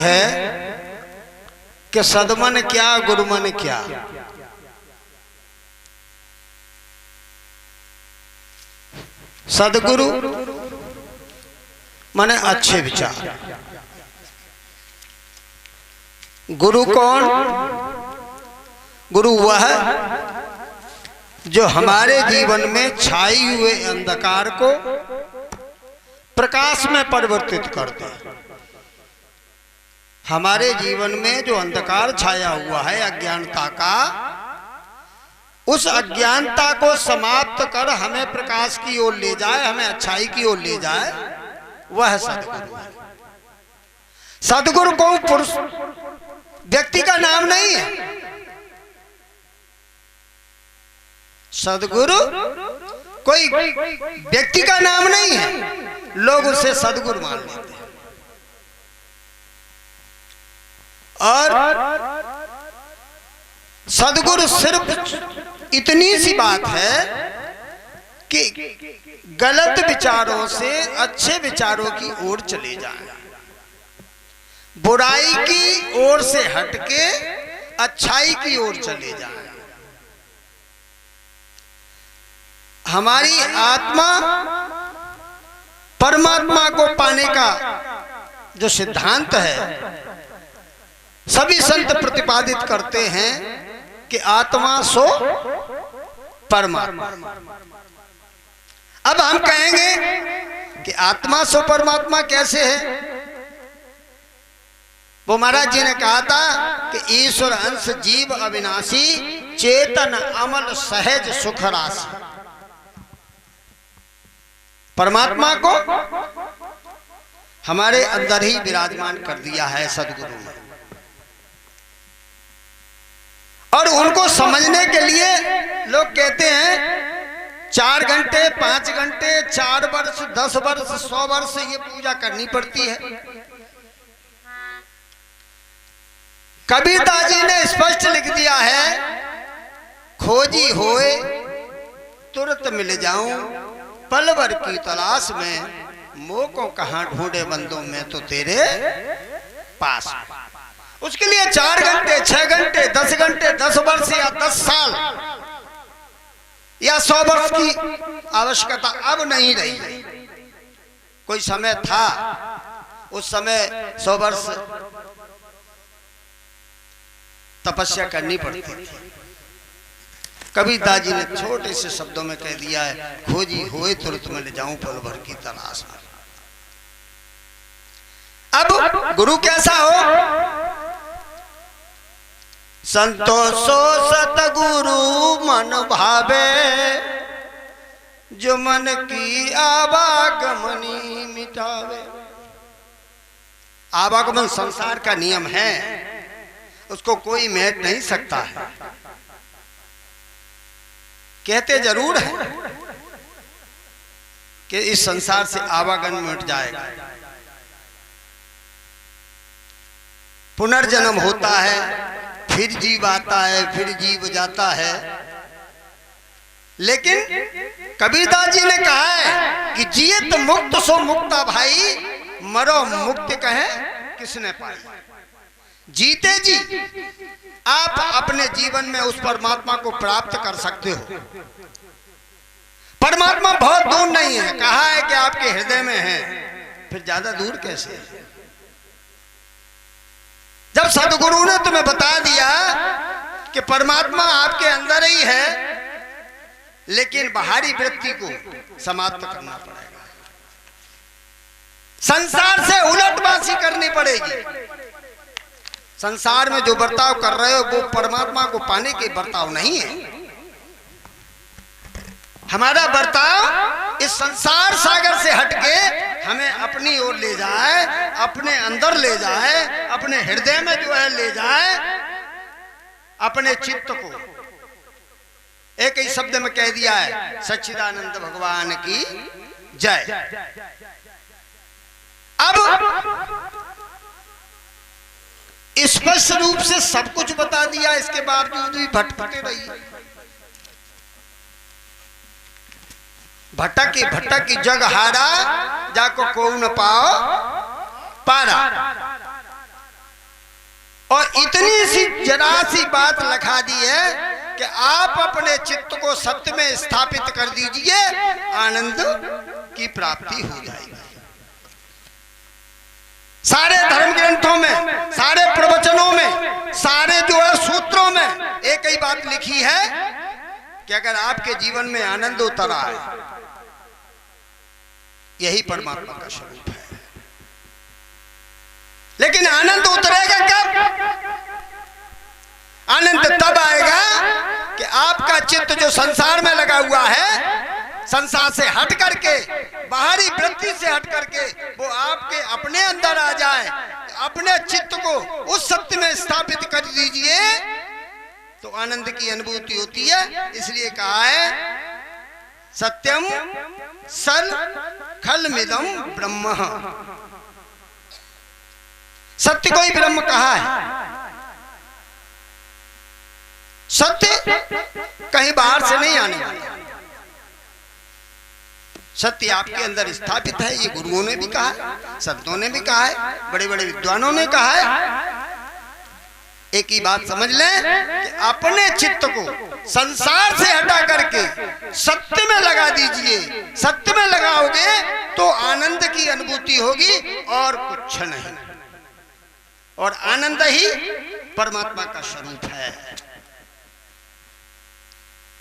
है कि सदमन क्या गुरुमन क्या। सदगुरु माने अच्छे विचार। गुरु कौन? गुरु वह जो हमारे जीवन में छाई हुए अंधकार को प्रकाश में परिवर्तित करते हैं। हमारे जीवन में जो अंधकार छाया हुआ है अज्ञानता का, उस अज्ञानता को समाप्त कर हमें प्रकाश की ओर ले जाए, हमें अच्छाई की ओर ले जाए, वह सदगुरु है। सदगुरु को पुरुष व्यक्ति का नाम नहीं है। सदगुरु कोई व्यक्ति का नाम नहीं है, लोग उसे सदगुरु मान लेते हैं। और सदगुरु सिर्फ इतनी सी बात है कि गलत विचारों से अच्छे विचारों की ओर चले जाएं, बुराई की ओर से हटके अच्छाई की ओर चले जाएं। हमारी आत्मा परमात्मा को पाने का जो सिद्धांत है, सभी संत प्रतिपादित करते हैं कि आत्मा सो परमात्मा। अब हम कहेंगे कि आत्मा सो परमात्मा कैसे है? वो महाराज जी ने कहा था कि ईश्वर अंश जीव अविनाशी, चेतन अमल सहज सुख राशि। परमात्मा को हमारे अंदर ही विराजमान कर दिया है सदगुरु ने। और उनको समझने के लिए लोग कहते हैं 4 घंटे 5 घंटे 4 वर्ष 10 वर्ष 100 वर्ष ये पूजा करनी पड़ती है। कबीरदास जी ने स्पष्ट लिख दिया है, खोजी होए तुरंत मिल जाऊं, पल भर की तलाश में मोह को कहां ढूंढे बंदों में तो तेरे पास। उसके लिए 4 घंटे 6 घंटे 10 घंटे 10 वर्ष या 10 साल या 100 वर्ष की आवश्यकता अब नहीं रही। कोई समय था, उस समय 100 वर्ष तपस्या करनी पड़ती थी। कबीरदास जी ने छोटे से शब्दों में कह दिया है, खोजी होए तुरंत मिल जाऊं पल भर की तलाश में। अब गुरु कैसा हो? संतोषो सतगुरु मन भावे, जो मन की आवागमनी मिटावे। आवागमन संसार का नियम है, उसको कोई मिट नहीं सकता है। कहते जरूर है कि इस संसार से आवागमन मिट जाएगा, पुनर्जन्म होता है, फिर जीव आता है, फिर जीव जाता है। लेकिन कबीरदास जी ने कहा है कि जियत मुक्त सो मुक्ता भाई, मरो मुक्ति कहे किसने पाई। जीते जी आप अपने जीवन में उस परमात्मा को प्राप्त कर सकते हो। परमात्मा बहुत दूर नहीं है, कहा है कि आपके हृदय में है, फिर ज्यादा दूर कैसे है? जब सदगुरु ने तुम्हें बता दिया कि परमात्मा आपके अंदर ही है, लेकिन बाहरी वृत्ति को समाप्त करना पड़ेगा, संसार से उलटवासी करनी पड़ेगी। संसार में जो बर्ताव कर रहे हो वो परमात्मा को पाने के बर्ताव नहीं है। हमारा बर्ताव इस संसार सागर से हटके हमें अपनी ओर ले जाए, अपने अंदर ले जाए, अपने हृदय में जो है ले जाए, अपने चित्त को। एक ही शब्द में कह दिया है, सच्चिदानंद भगवान की जय। अब स्पष्ट रूप से सब कुछ बता दिया, इसके बावजूद भी भटकते रहिए। भटकी भटकी जग हारा, जाको को न पाओ पारा। और इतनी सी जरा सी बात लिखा दी है कि आप अपने चित्त को सत्य में स्थापित कर दीजिए, आनंद की प्राप्ति हो जाएगी। सारे धर्म ग्रंथों में, सारे प्रवचनों में, सारे जो है सूत्रों में एक ही बात लिखी है कि अगर आपके जीवन में आनंद उतर आए, यही परमात्मा का स्वरूप है। लेकिन आनंद उतरेगा कब? आनंद तब आएगा कि आपका चित्त जो संसार में लगा हुआ है, संसार से हट करके, बाहरी वृत्ति से हट करके वो आपके अपने अंदर आ जाए। अपने चित्त को उस सत्य में स्थापित कर दीजिए तो आनंद की अनुभूति होती है। इसलिए कहा है सत्यम सल खलमिदम ब्रह्म। सत्य को ही ब्रह्म कहा है। सत्य कहीं बाहर से नहीं आने वाला, सत्य आपके अंदर स्थापित है। ये गुरुओं ने भी कहा है, संतों ने भी कहा है, बड़े बड़े विद्वानों ने कहा है। एक ही बात समझ लें कि अपने चित्त को संसार से हटा करके सत्य में लगा दीजिए। सत्य में लगाओगे तो आनंद की अनुभूति होगी और कुछ नहीं। और आनंद ही परमात्मा का स्वरूप है।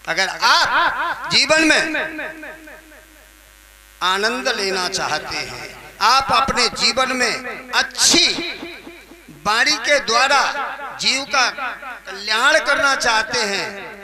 अगर आप जीवन में आनंद लेना चाहते हैं, आप अपने जीवन में अच्छी वाणी के द्वारा जीव का कल्याण करना चाहते हैं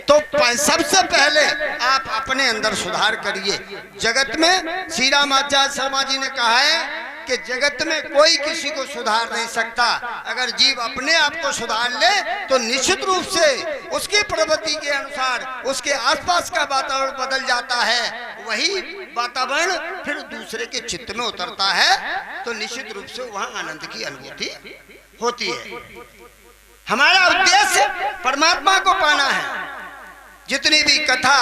तो सबसे पहले आप अपने अंदर सुधार करिए। जगत में श्री राम आचार्य शर्मा जी ने कहा है कि जगत में कोई किसी को सुधार नहीं सकता। अगर जीव अपने आप को सुधार ले तो निश्चित रूप से उसकी प्रवृत्ति के अनुसार उसके आसपास का वातावरण बदल जाता है। वही वातावरण फिर दूसरे के चित्त में उतरता है तो निश्चित रूप से वहां आनंद की अनुभूति होती है। हमारा उद्देश्य परमात्मा को पाना है। जितनी भी कथा,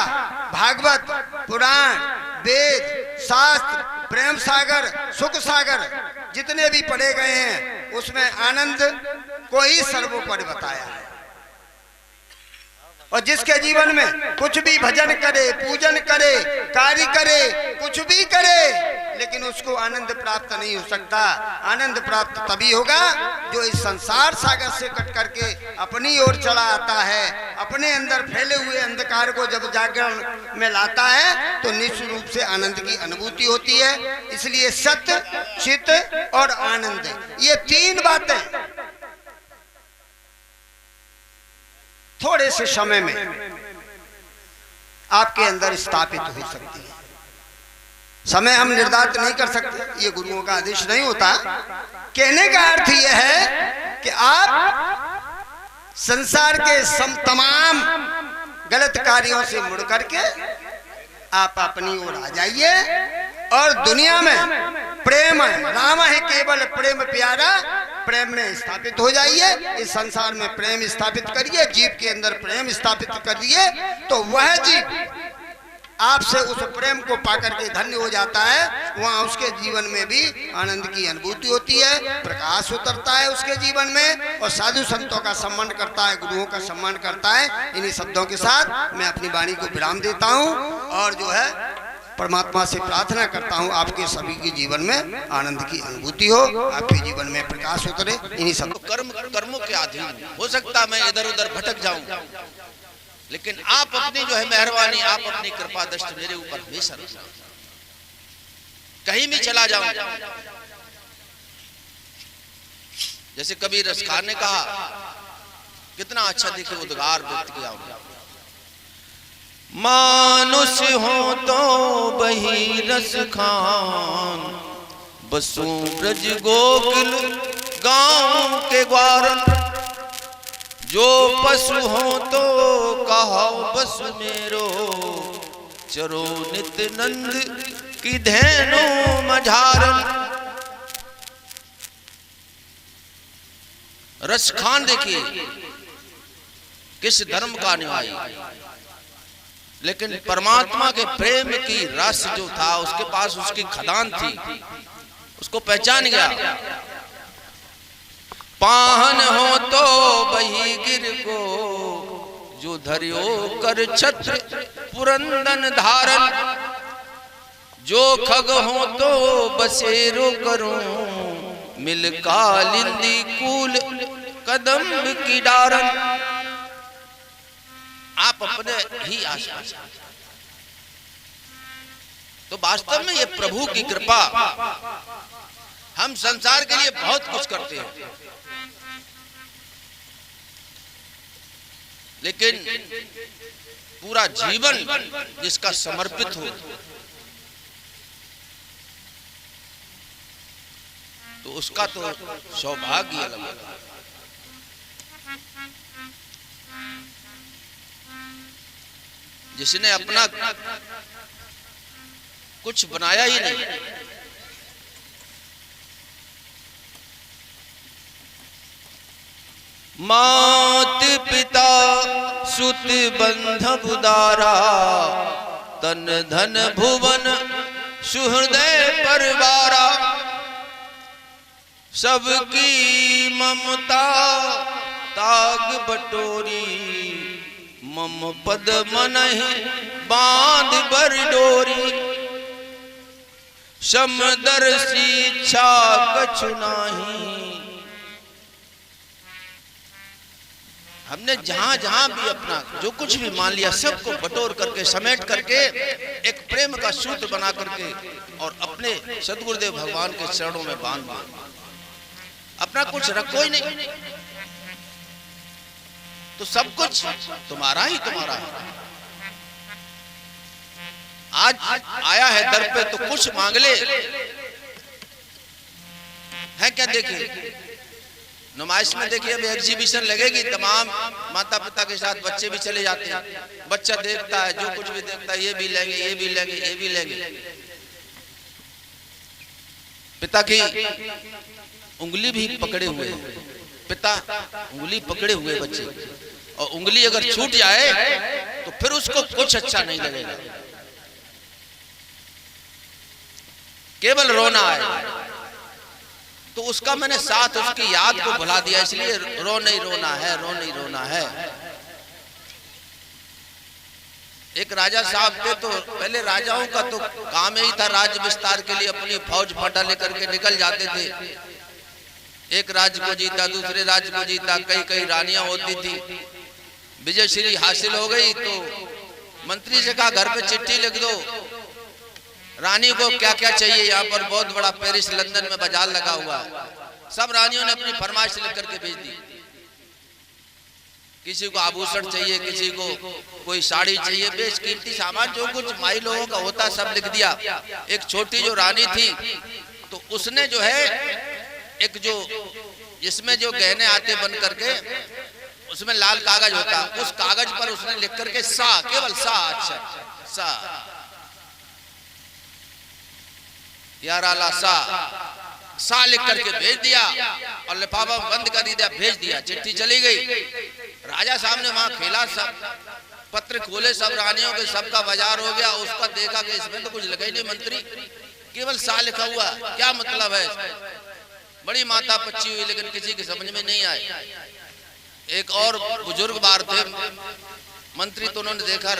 भागवत, पुराण, वेद, शास्त्र, प्रेम सागर, सुख सागर जितने भी पढ़े गए हैं उसमें आनंद को ही सर्वोपरि बताया है। और जिसके जीवन में कुछ भी भजन करे, पूजन करे, कार्य करे, कुछ भी करे, लेकिन उसको आनंद प्राप्त नहीं हो सकता। आनंद प्राप्त तभी होगा जो इस संसार सागर से कट करके अपनी ओर चला आता है। अपने अंदर फैले हुए अंधकार को जब जागरण में लाता है तो निश्चित रूप से आनंद की अनुभूति होती है। इसलिए सत्य, चित और आनंद, ये तीन बातें थोड़े से समय में आपके अंदर स्थापित हो सकती है। समय हम निर्धारित नहीं कर सकते, ये गुरुओं का आदेश नहीं होता। कहने का अर्थ यह है कि आप संसार के तमाम गलत कार्यों से मुड़ करके आप अपनी ओर आ जाइए और दुनिया में प्रेम है, राम है केवल प्रेम प्यारा, प्रेम में स्थापित हो जाइए। इस संसार में प्रेम स्थापित करिए, जीव के अंदर प्रेम स्थापित करिए तो वह जीव आपसे उस प्रेम को पाकर के धन्य हो जाता है। वहां उसके जीवन में भी आनंद की अनुभूति होती है, प्रकाश उतरता है उसके जीवन में और साधु संतों का सम्मान करता है, गुरुओं का सम्मान करता है। इन्हीं शब्दों के साथ मैं अपनी वाणी को विराम देता हूं और जो है परमात्मा से प्रार्थना करता हूं आपके सभी के जीवन में आनंद की अनुभूति हो, आपके जीवन में प्रकाश उतरे। इन्हीं सब कर्मों के अधीन हो सकता मैं इधर उधर भटक जाऊं, लेकिन आप अपनी जो है मेहरबानी, आप अपनी कृपा दृष्टि मेरे ऊपर हमेशा रखना। कहीं भी चला जाऊं, जैसे कबीर रस खान ने कहा, कितना अच्छा देखिए उद्गार व्यक्त किया उन्होंने। मानुष हो तो बही रस खान, बसु ब्रज गोकुल गांव के ग्वारन, जो पशु हो तो कहो बस मेरो, चरो नित नंद की धेनु मझारन। रस खान देखिए किस धर्म का अनुयायी, लेकिन परमात्मा के प्रेम की रस जो था उसके पास उसकी खदान थी, उसको पहचान गया। पाहन हो तो जो धरियो कर छत्र पुरंदन धारन, जो खग हो तो बसेरो करूं, मिल कालिंदी कूल कदम की डारन। आप अपने ही आसपास, तो वास्तव में ये प्रभु की कृपा। हम संसार के लिए बहुत कुछ करते हैं, लेकिन पूरा जीवन जिसका समर्पित हो, तो उसका तो सौभाग्य अलग है। जिसने अपना कुछ बनाया ही नहीं, मात पिता सुत बंधु उदारा, तन धन भुवन सुहृदय परिवारा, सबकी ममता ताग बटोरी, मम पद मनहि बांध बर डोरी, समदर्शी इच्छा कछु नाही। हमने जहां जहां भी अपना जो कुछ भी मान लिया, सबको बटोर करके समेट करके एक प्रेम का सूत्र बना करके और अपने सदगुरुदेव भगवान के चरणों में बांध दो। अपना कुछ रखो ही नहीं, तो सब कुछ तुम्हारा ही तुम्हारा है। आज आया है दर पे तो कुछ मांग ले, है क्या? देखिए नुमाइश में देखिए, अब एग्जीबिशन लगेगी, तमाम माता पिता के साथ बच्चे भी चले जाते हैं। बच्चा देखता है, जो कुछ भी देखता है, ये भी लेंगे, ये भी लेंगे, ये भी लेंगे। पिता की उंगली भी पकड़े हुए, पिता उंगली पकड़े हुए बच्चे, और उंगली अगर छूट जाए तो फिर उसको कुछ अच्छा नहीं लगेगा, केवल रोना है। तो उसका मैंने साथ उसकी याद को भुला दिया, इसलिए रो नहीं रोना है, रो नहीं रोना है। एक राजा साहब थे, तो पहले राजाओं का तो काम ही था राज्य विस्तार के लिए अपनी फौज फटा लेकर के निकल जाते थे। एक राज्य को जीता, दूसरे राज्य को जीता, कई कई रानियां होती थी। विजय श्री हासिल हो गई तो मंत्री से कहा घर पे चिट्ठी लिख दो, रानी को क्या क्या चाहिए। यहाँ पर बहुत बड़ा पेरिस लंदन में बाजार लगा हुआ है। सब रानियों ने अपनी फरमाइश लिख करके भेज दी। किसी को आभूषण चाहिए, किसी को कोई साड़ी चाहिए, बेशकीमती सामान जो कुछ माई लोगों का होता सब लिख दिया। एक छोटी जो रानी थी, तो उसने जो है एक जो जिसमें जो गहने आते बन करके, उसमें लाल कागज होता, उस कागज पर उसने लिख करके सा, केवल सा, अच्छा सा, याराला सा लिख करके भेज दिया और लिफाफा बंद कर दिया, भेज दिया। चिट्ठी चली गई। राजा साहब ने वहां खेला, सब पत्र खोले, सब रानियों के सबका बाजार हो गया। उसका देखा कि इसमें तो कुछ लिखा ही नहीं, मंत्री केवल सा लिखा हुआ, क्या मतलब है? बड़ी माता पच्ची हुई, लेकिन किसी की समझ में नहीं आई। एक और बुजुर्ग बार थे मंत्री, तो उन्होंने देखा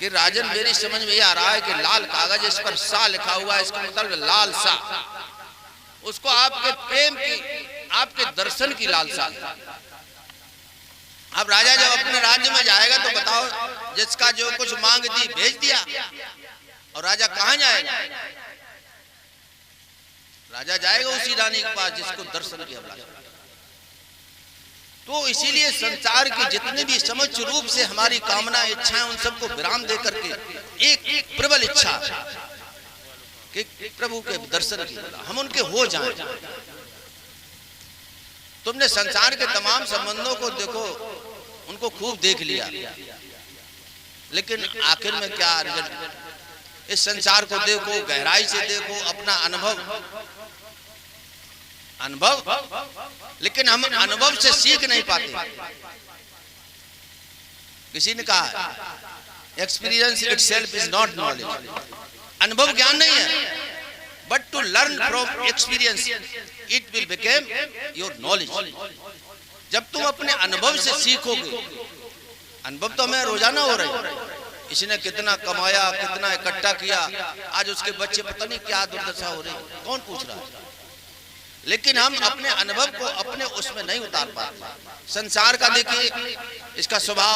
कि राजन मेरी समझ में ये आ रहा है कि लाल कागज, इस पर सा लिखा हुआ है, इसका मतलब लाल सा। उसको आपके प्रेम की, आपके दर्शन की लालसा। अब राजा जब अपने राज्य में जाएगा तो बताओ, जिसका जो कुछ मांग दी भेज दिया, और राजा कहां जाएगा? राजा जाएगा उसी रानी के पास जिसको दर्शन की अभिलाषा। तो इसीलिए संसार की जितने भी समझ रूप से हमारी कामना इच्छाएं, उन सबको विराम दे करके एक प्रबल इच्छा कि प्रभु के दर्शन की, हम उनके हो जाएं। तुमने संसार के तमाम संबंधों को देखो, उनको खूब देख लिया, लेकिन आखिर में क्या रिजल्ट? इस संसार को देखो, गहराई से देखो, अपना अनुभव, लेकिन हम अनुभव से सीख नहीं पाते। किसी ने कहा experience itself is not knowledge. अनुभव ज्ञान नहीं है, but to learn from experience it will become your knowledge. जब तुम अपने अनुभव से सीखोगे अनुभव तो हमें रोजाना हो रहे हैं। इसने कितना कमाया, कितना इकट्ठा किया, आज उसके बच्चे पता नहीं क्या दुर्दशा हो रही, कौन पूछ रहा है। लेकिन हम अपने अनुभव को अपने उसमें नहीं उतार पाते। संसार का देखिए, इसका स्वभाव